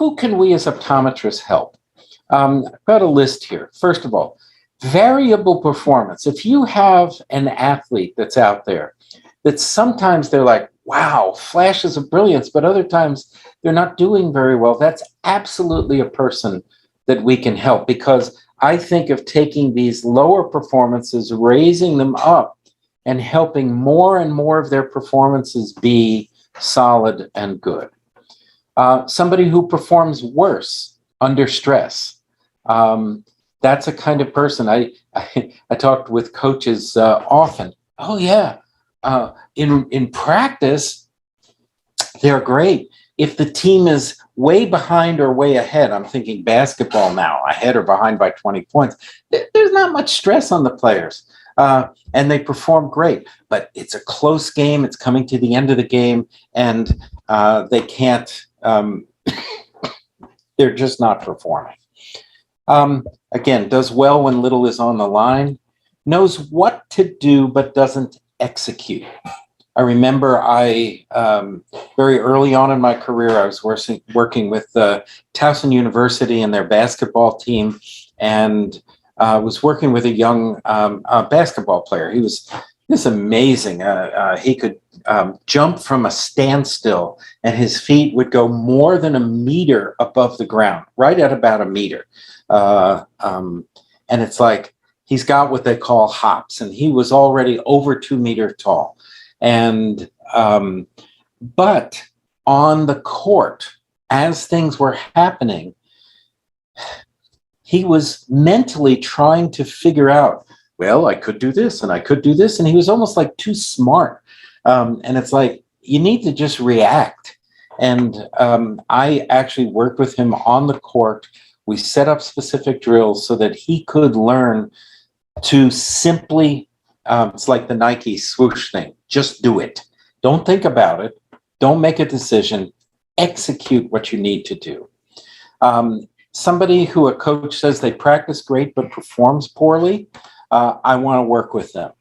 who can we as optometrists help? I've got a list here. First of all, variable performance. If you have an athlete that's out there that sometimes they're like, wow, flashes of brilliance, but other times they're not doing very well, that's absolutely a person that we can help, because I think of taking these lower performances, raising them up, and helping more and more of their performances be solid and good. Somebody who performs worse under stress. That's a kind of person I talked with coaches often. Oh yeah, in practice, they're great. If the team is way behind or way ahead, I'm thinking basketball now, ahead or behind by 20 points, there's not much stress on the players. And they perform great, but it's a close game. It's coming to the end of the game, and they can't, they're just not performing. Again, does well when little is on the line, knows what to do, but doesn't execute. I remember very early on in my career, I was working with Towson University and their basketball team, and was working with a young basketball player. He was just amazing. He could jump from a standstill, and his feet would go more than a meter above the ground, right at about a meter. And it's like he's got what they call hops, and he was already over 2 meters tall. And but on the court, as things were happening, he was mentally trying to figure out, well, I could do this and I could do this. And he was almost like too smart. And it's like, you need to just react. And I actually worked with him on the court. We set up specific drills so that he could learn to simply, it's like the Nike swoosh thing. Just do it. Don't think about it. Don't make a decision. Execute what you need to do. Somebody who a coach says they practice great but performs poorly, I want to work with them.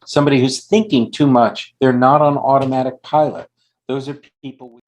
Somebody who's thinking too much, they're not on automatic pilot. Those are people